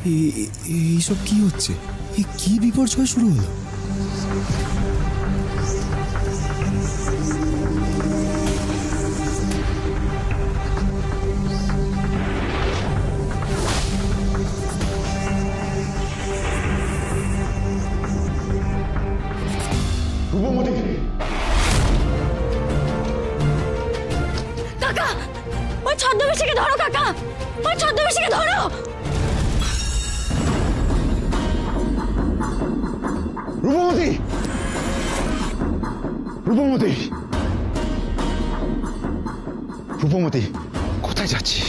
এইসব কি হচ্ছে? কি বিপর্যয় শুরু হলো? কাকা, ওই ছদ্মবেশীকে ধরো কাকা, ওই ছদ্মবেশীকে ধরো। রূপমতি, রূপমতি, রূপমতি, কোথায় যাচ্ছিস?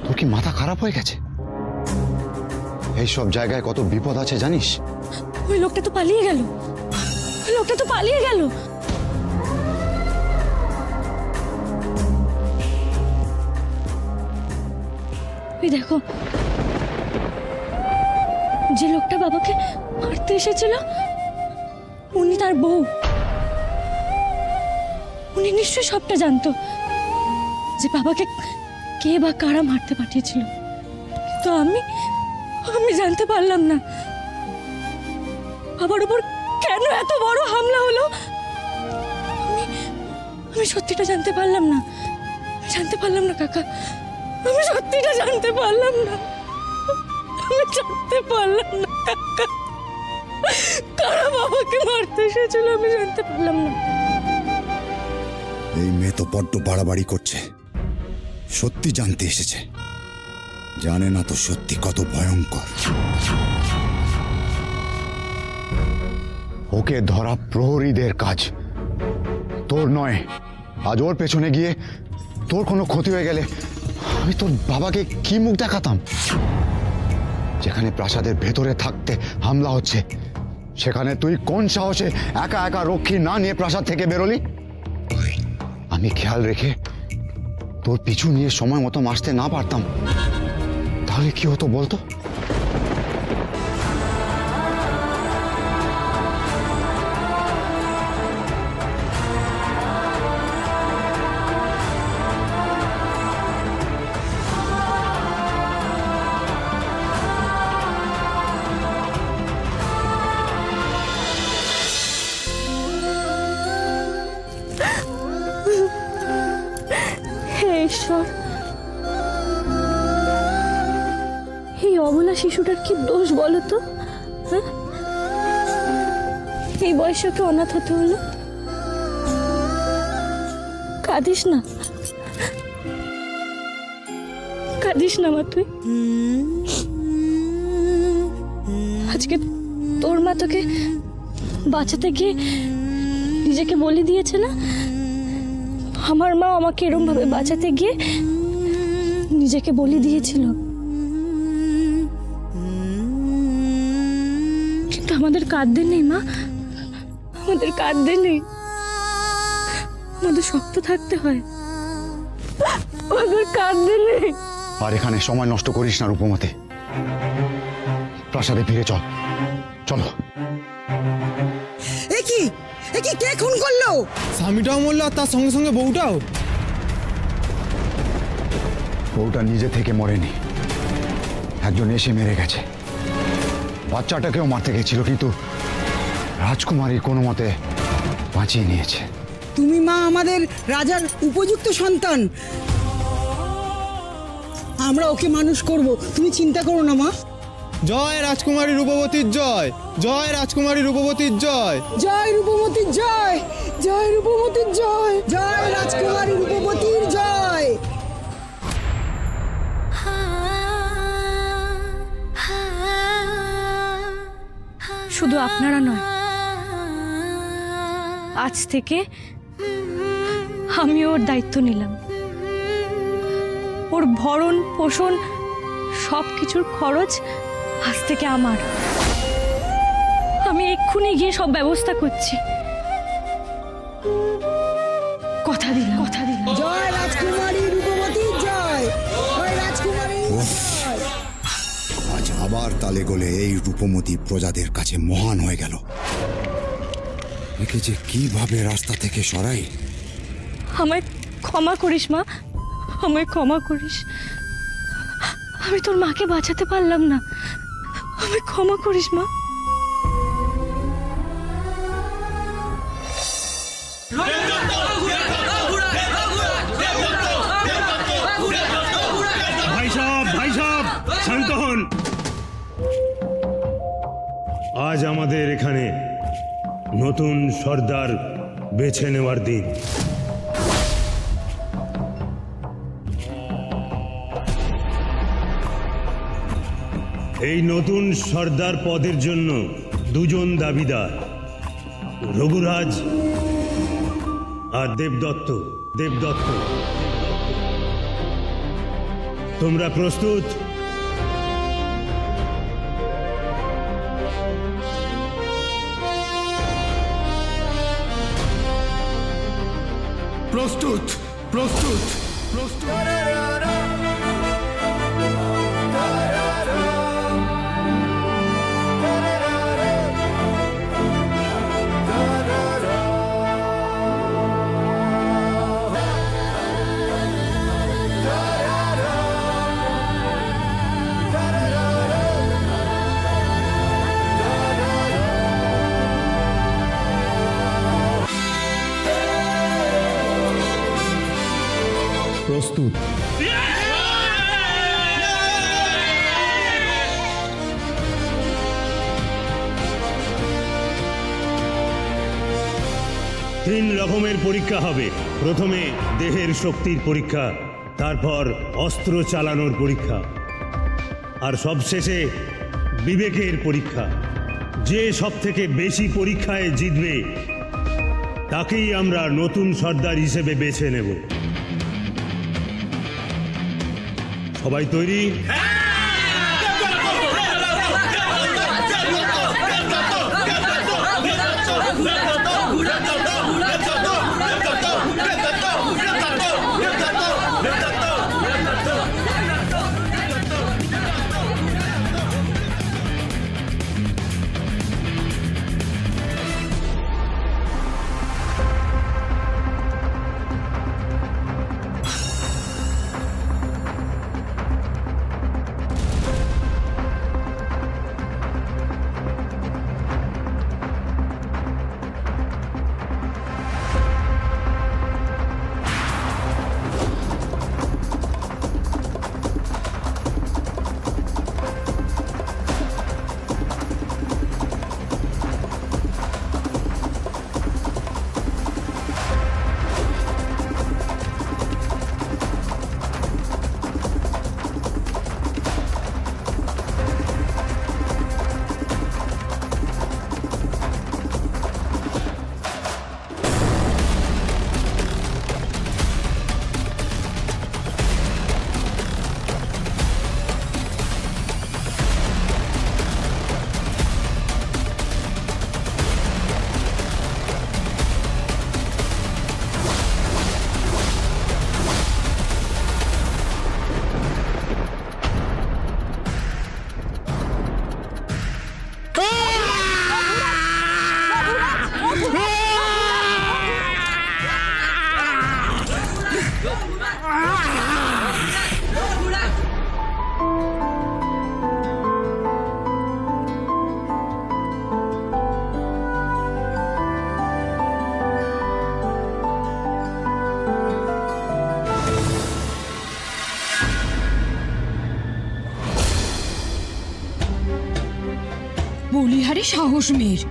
তোর কি মাথা খারাপ হয়ে গেছে? এইসব জায়গায় কত বিপদ আছে জানিস? ওই লোকটা তো পালিয়ে গেল, ওই লোকটা তো পালিয়ে গেল। ওই দেখো, যে লোকটা বাবাকে মারতে এসেছিল উনি তার বউ। উনি নিশ্চয়ই সবটা জানতো যে বাবাকে কে বা কারা মারতে পাঠিয়েছিল, কিন্তু আমি জানতে পারলাম না বাবার উপর কেন এত বড় হামলা হলো। আমি সত্যিটা জানতে পারলাম না, জানতে পারলাম না কাকা, আমি সত্যিটা জানতে পারলাম না, আমি জানতে পারলাম না কাকা, কারা বাবাকে মারতে এসেছিল আমি জানতে পারলাম না। এই মেয়ে তো বড্ড বাড়াবাড়ি করছে, সত্যি জানতে এসেছে, জানে না তো সত্যি কত ভয়ঙ্কর। ওকে ধরা প্রহরীদের কাজ, তোর নয়। আজ ওর পেছনে গিয়ে তোর কোনো ক্ষতি হয়ে গেলে আমি তোর বাবাকে কি মুখ দেখাতাম? যেখানে প্রাসাদের ভেতরে থাকতে হামলা হচ্ছে সেখানে তুই কোন সাহসে একা একা রক্ষী না নিয়ে প্রাসাদ থেকে বেরোলি? আমি খেয়াল রেখে তোর পিছু নিয়ে সময় মতো আসতে না পারতাম তাহলে কি হতো বলতো? ঈশ্বর, এই অবলা শিশুটার কি দোষ বলো তো? এই বয়সে ওকে অনাথ হতে হলো। কাঁদিস না, কাঁদিস না মা, তুই আজকে তোর মা তোকে বাঁচাতে গিয়ে নিজেকে বলে দিয়েছে না, আমার মা আমাকে এরকম ভাবে বাঁচাতে গিয়ে নিজেকে বলি দিয়েছিল। কিন্তু আমাদের কাঁদতে নেই মা, আমাদের কাঁদতে নেই, আমাদের শক্ত থাকতে হয়, আমাদের কাঁদতে নেই। আর এখানে সময় নষ্ট করিস না রূপমতি, প্রাসাদে ফিরে চল। চলো। কি কে খুন করলো? স্বামীটাও মরলো আর তার সঙ্গে সঙ্গে বউটাও। বউটা নিজে থেকে মরেনি, একজন এসে মেরে গেছে। বাচ্চাটাকেও মারতে গেছিল কিন্তু রাজকুমারী কোনো মতে বাঁচিয়ে নিয়েছে। তুমি মা আমাদের রাজার উপযুক্ত সন্তান, আমরা ওকে মানুষ করব, তুমি চিন্তা করো না মা। জয় রাজকুমারী রূপবতীর জয়, জয় রাজকুমারী রূপবতীর জয়, জয় রূপবতীর জয়, জয় রূপবতীর জয়, জয় রাজকুমারী রূপবতীর জয়। শুধু আপনারা নয়, আজ থেকে আমি ওর দায়িত্ব নিলাম। ওর ভরণ পোষণ সবকিছুর খরচ আজ থেকে আমার। আমি এক্ষুনি গিয়ে সব ব্যবস্থা করছি, কথা দিলাম, কথা দিলাম। জয় রাজকুমারী রূপবতীর জয়, জয় রাজকুমারী। আজ আবার তালে গোলে এই রূপমতী প্রজাদের কাছে মহান হয়ে গেল। একে যে কিভাবে রাস্তা থেকে সরাই। আমায় ক্ষমা করিস মা, আমায় ক্ষমা করিস। আমি তোর মাকে বাঁচাতে পারলাম না, আমি ক্ষমা করিস মা। ভাই সাহেব শান্ত হন। আজ আমাদের এখানে নতুন সর্দার বেছে নেওয়ার দিন। এই নতুন সর্দার পদের জন্য দুজন দাবিদার, রঘুরাজ আর দেবদত্ত। তোমরা প্রস্তুত? প্রস্তুত প্রস্তুত প্রস্তুত। প্রস্তুত। তিন রকমের পরীক্ষা হবে। প্রথমে দেহের শক্তির পরীক্ষা, তারপর অস্ত্র চালানোর পরীক্ষা, আর সবশেষে বিবেকের পরীক্ষা। যে সব থেকে বেশি পরীক্ষায় জিতবে তাকেই আমরা নতুন সর্দার হিসেবে বেছে নেব। সবাই তৈরি? বলিহারি সাহস মেয়ের,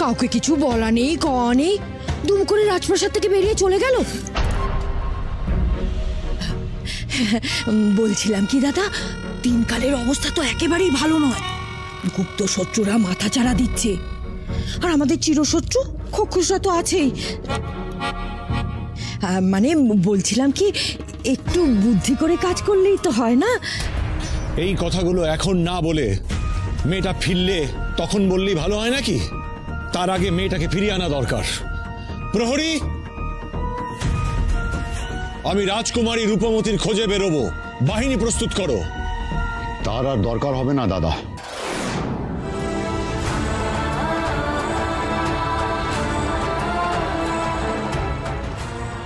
কাউকে কিছু বলা নেই, কওয়া নেই, দুম করে রাজপ্রাসাদ থেকে বেরিয়ে চলে গেল। বলছিলাম কি দাদা, দিনকালের অবস্থা তো একেবারেই ভালো নয়। গুপ্ত শত্রুরা মাথা চাড়া দিচ্ছে, আর আমাদের চিরশত্রু খক্ষুসরা তো আছেই। মানে বলছিলাম কি, একটু বুদ্ধি করে কাজ করলেই তো হয় না? এই কথাগুলো এখন না বলে মেয়েটা ফিরলে তখন বললেই ভালো হয় নাকি? তার আগে মেয়েটাকে ফিরিয়ে আনা দরকার। প্রহরী, আমি রাজকুমারী রূপমতির খোঁজে বেরোবো, বাহিনী প্রস্তুত করো। তার আর দরকার হবে না দাদা।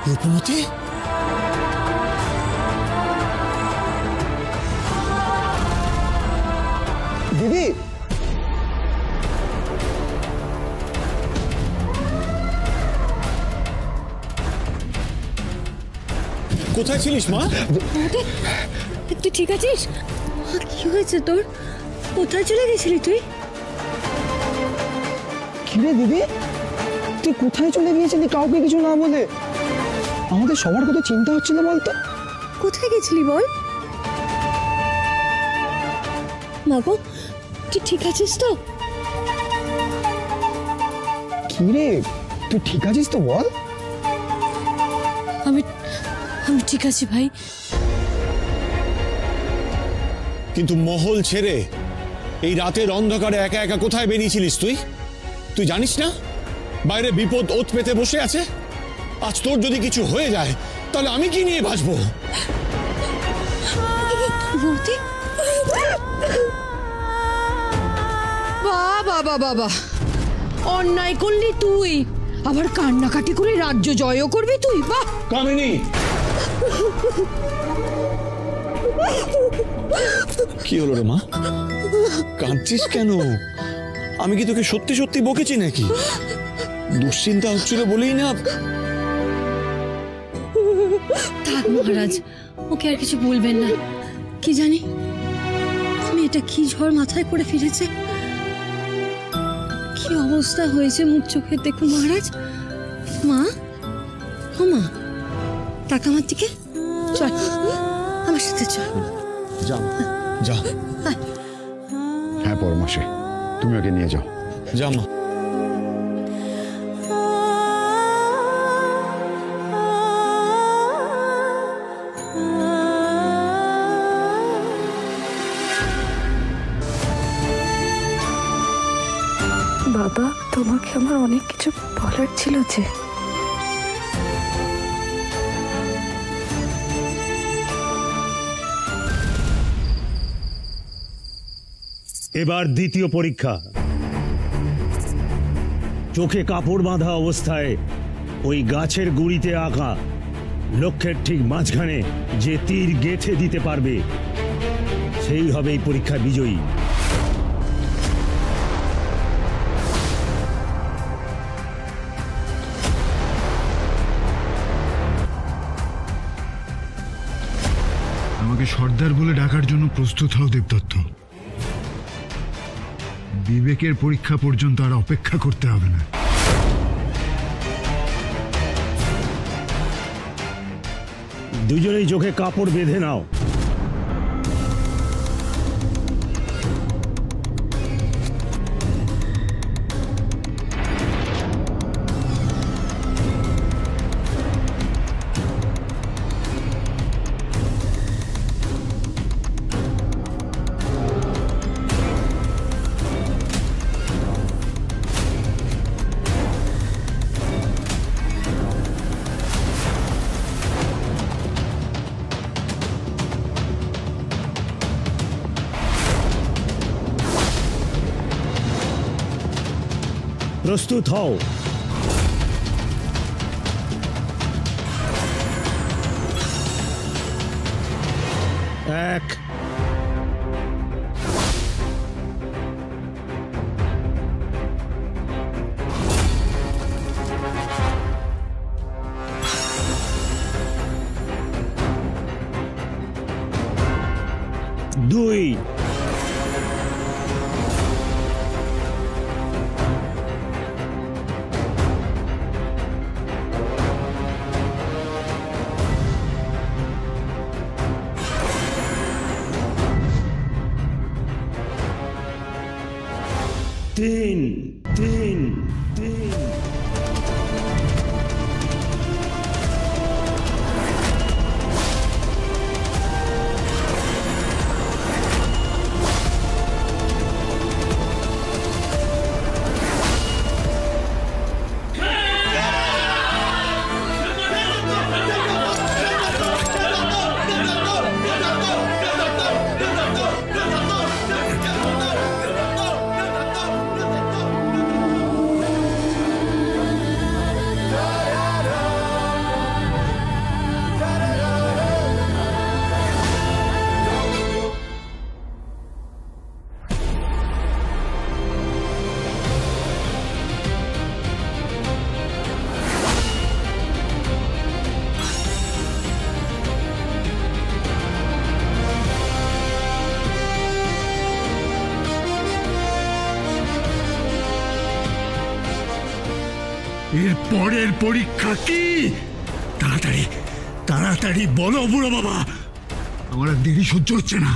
রূপমতি? দিদি কোথায় ছিলিস মা? তুই ঠিক আছিস? কি হয়েছে তোর? কোথায় চলে গেছিলি তুই? কিরে দিদি, তুই কোথায় চলে গিয়েছিলি কাউকে কিছু না বলে? আমাদের সবার কত চিন্তা হচ্ছিল বলতো। কোথায় গেছিলি বল? মাগো, তুই ঠিক আছিস তো? কিরে, তুই ঠিক আছিস তো বল? আমি ঠিক আছি ভাই। কিন্তু মহল ছেড়ে এই রাতের অন্ধকারে একা একা কোথায় বেরিয়েছিলিস তুই? তুই জানিস না বাইরে বিপদ ওত পেতে বসে আছে? আজ তোর যদি কিছু হয়ে যায় তাহলে আমি কি নিয়ে বাঁচবো? বাবা বাবা, অন্যায় করলি তুই, আবার কান্নাকাটি করে রাজ্য জয়ও করবি তুই? বাহ! কামিনী, কি হলো রে মা? কাঁদছিস কেন? আমি কি তোকে সত্যি সত্যি বকেছি নাকি? দুশ্চিন্তা হচ্ছিল বলেই না। থাক মহারাজ, ওকে আর কিছু বলবেন না। কি জানি মেয়েটা কি ঝড় মাথায় করে ফিরেছে, কি অবস্থা হয়েছে মুখ চোখের দেখুন মহারাজ। মা, ও মা, টাকা আমার দিকে চল, আমার সাথে চল। যা যা। হ্যাঁ পরমাশে, তুমি ওকে নিয়ে যাও। যা মা। বাবা, তোমাকে আমার অনেক কিছু বলার ছিল যে। এবার দ্বিতীয় পরীক্ষা। চোখে কাপড় বাঁধা অবস্থায় ওই গাছের গুঁড়িতে আঁকা লক্ষ্যের ঠিক মাঝখানে যে তীর গেঁথে দিতে পারবে সেই হবে এই পরীক্ষায় বিজয়ী। আমাকে সর্দার বলে ডাকার জন্য প্রস্তুত হও দেবদত্ত। বিবেকের পরীক্ষা পর্যন্ত আর অপেক্ষা করতে হবে না। দুজনেই চোখে কাপড় বেঁধে নাও। প্রস্তুত হও। এক, দুই, তিন, তিন, তিন। এর পরের পরীক্ষা কি? তাড়াতাড়ি তাড়াতাড়ি বলো বুড়ো বাবা, আমার আর দেরি সহ্য হচ্ছে না।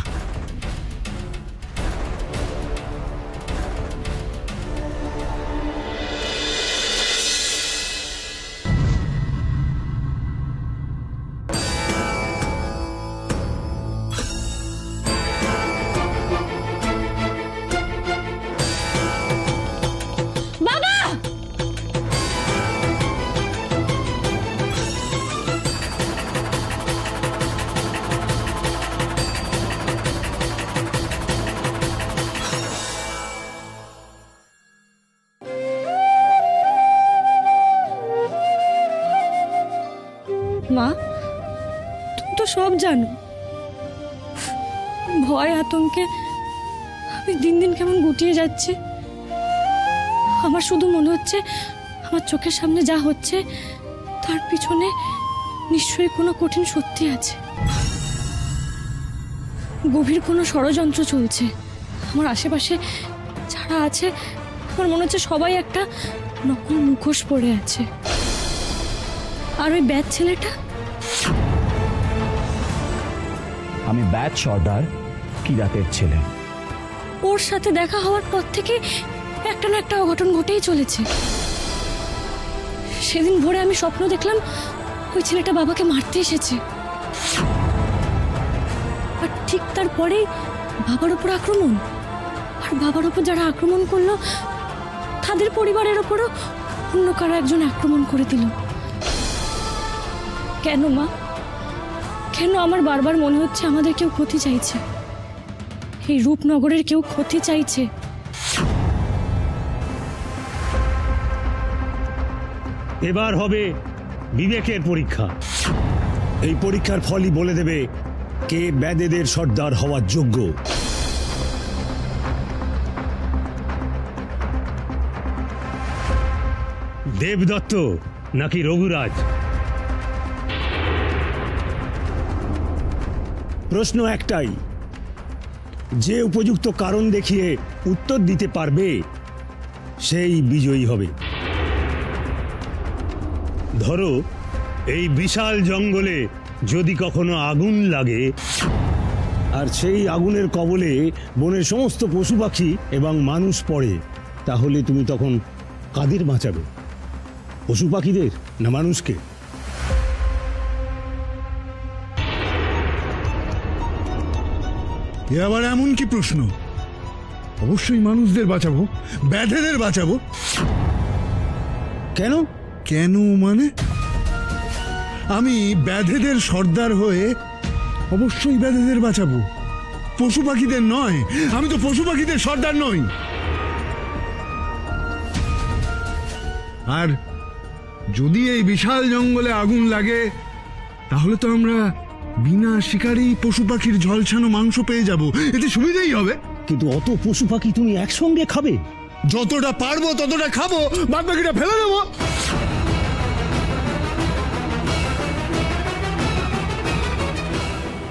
মা, তুমি তো সব জানো। ভয় আতঙ্কে আমি দিন দিন কেমন গুটিয়ে যাচ্ছে। আমার শুধু মনে হচ্ছে আমার চোখের সামনে যা হচ্ছে তার পিছনে নিশ্চয়ই কোনো কঠিন সত্যি আছে। গভীর কোনো ষড়যন্ত্র চলছে। আমার আশেপাশে যারা আছে আমার মনে হচ্ছে সবাই একটা নকল মুখোশ পরে আছে। আর ওই ব্যাচ ছেলেটা, আমি ব্যাচ সর্দার কিরাতের ছেলে। ওর সাথে দেখা হওয়ার পর থেকে একটা না একটা অঘটন ঘটেই চলেছে। সেদিন ভোরে আমি স্বপ্ন দেখলাম ওই ছেলেটা বাবাকে মারতে এসেছে, আর ঠিক তারপরেই বাবার উপর আক্রমণ। আর বাবার উপর যারা আক্রমণ করলো তাদের পরিবারের ওপরও অন্য কারো একজন আক্রমণ করে দিল। কেন মা, কেন আমার বারবার মনে হচ্ছে আমাদের কেউ ক্ষতি চাইছে, এই রূপনগরের কেউ ক্ষতি চাইছে। এবার হবে বিবেকের পরীক্ষা। এই পরীক্ষার ফলই বলে দেবে কে ব্যাদেদের সর্দার হওয়ার যোগ্য। দেবদত্ত নাকি রঘুরাজ? প্রশ্ন একটাই, যে উপযুক্ত কারণ দেখিয়ে উত্তর দিতে পারবে সেই বিজয়ী হবে। ধরো এই বিশাল জঙ্গলে যদি কখনো আগুন লাগে আর সেই আগুনের কবলে বনের সমস্ত পশু পাখি এবং মানুষ পড়ে, তাহলে তুমি তখন কাদের বাঁচাবে? পশু পাখিদের না মানুষকে? এ আবার এমন কি প্রশ্ন? অবশ্যই মানুষদের বাঁচাবো, ব্যাধেদের বাঁচাবো। কেন? কেন মানে আমি ব্যাধেদের সর্দার হয়ে অবশ্যই ব্যাধেদের বাঁচাবো, পশু পাখিদের নয়। আমি তো পশু পাখিদের সর্দার নই। আর যদি এই বিশাল জঙ্গলে আগুন লাগে তাহলে তো আমরা বিনা শিকারেই পশু পাখির ঝলসানো মাংস পেয়ে যাব, এতে সুবিধাই হবে। কিন্তু অত পশু পাখি তুমি একসঙ্গে খাবে? যতটা পারবো ততটা খাবো, বাদ বাকিটা ফেলে দেবো।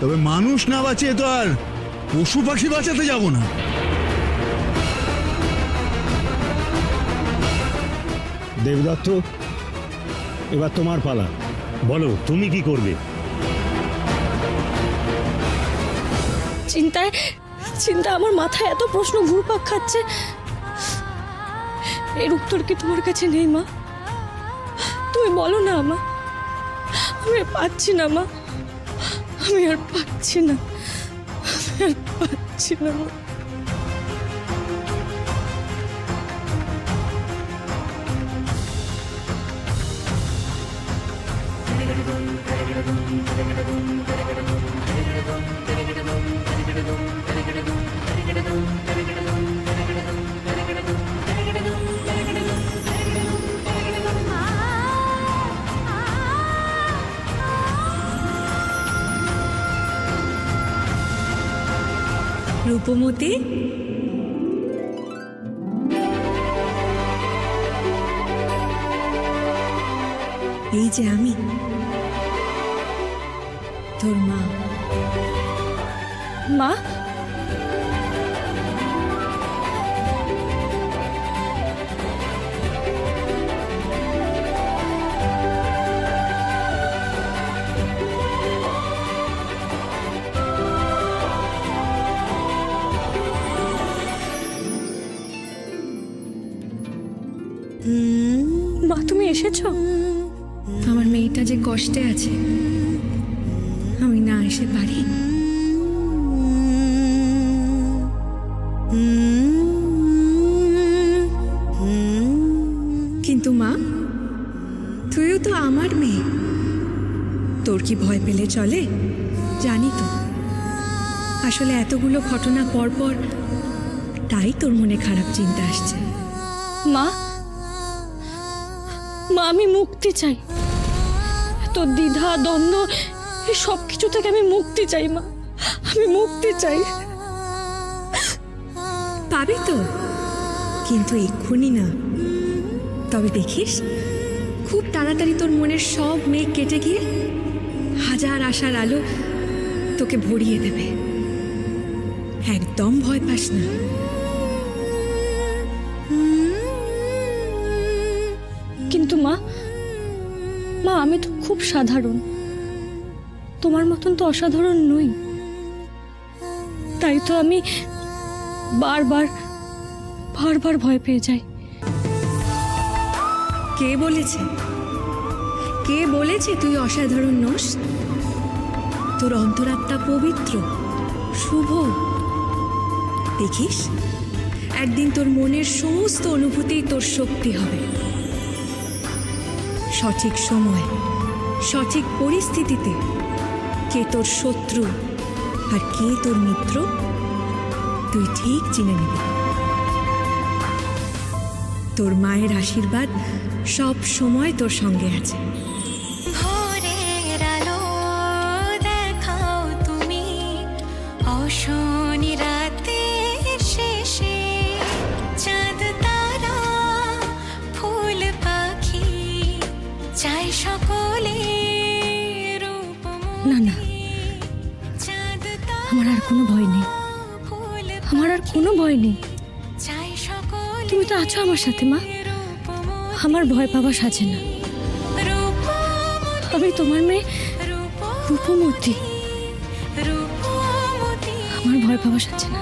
তবে মানুষ না বাঁচিয়ে তো আর পশু পাখি বাঁচাতে যাব না। দেবদত্ত, এবার তোমার পালা। বলো তুমি কি করবে? চিন্তায় আমার মাথায় এত প্রশ্ন ঘুরপাক খাচ্ছে, এর উত্তর কি তোমার কাছে নেই মা? তুমি বলো না মা। আমি আর পাচ্ছি না মা, আমি আর পাচ্ছি না, আমি আর পাচ্ছি না মা। রূপমতি, এই যে আমি তোর মা। মা, মেয়েটা যে কষ্টে আছে, আমি না এসে পারি? কিন্তু মা, তুইও তো আমার মেয়ে, তোর কি ভয় পেলে চলে? জানি তো, আসলে এতগুলো ঘটনা পর পর তাই তোর মনে খারাপ চিন্তা আসছে। মা, মা আমি মুক্তি চাই। তোর দ্বিধা দ্বন্দ্ব এই সব কিছু থেকে আমি মুক্তি চাই মা, আমি মুক্তি চাই। পাবি তো, কিন্তু এক্ষুনি না। তবে দেখিস, খুব তাড়াতাড়ি তোর মনের সব মেঘ কেটে গিয়ে হাজার আশার আলো তোকে ভরিয়ে দেবে। একদম ভয় পাস না। কিন্তু মা, মা আমি তো খুব সাধারণ, তোমার মতন তো অসাধারণ নই। তাই তো আমি বারবার বারবার ভয় পেয়ে যাই। কে বলেছে? কে বলেছে তুই অসাধারণ নস? তোর অন্তরাত্মা পবিত্র, শুভ। দেখিস, একদিন তোর মনের সমস্ত অনুভূতি তোর শক্তি হবে। সঠিক সময়, সঠিক পরিস্থিতিতে কে তোর শত্রু আর কে তোর মিত্র তুই ঠিক চিনে নিবি। তোর মায়ের আশীর্বাদ সব সময় তোর সঙ্গে আছে। ভোরের আলো দেখাও তুমি, অশনি রাতে শেষে চাঁদ তারা ফুল পাখি চাই সকলে রূপ। না না, আমার আর কোনো ভয় নেই, আমার আর কোনো ভয় নেই। তুমি তো আছো আমার সাথে মা, আমার ভয় পাওয়া সাজে না। আমি তোমার মেয়ে রূপমতী, আমার ভয় পাওয়া সাজে না।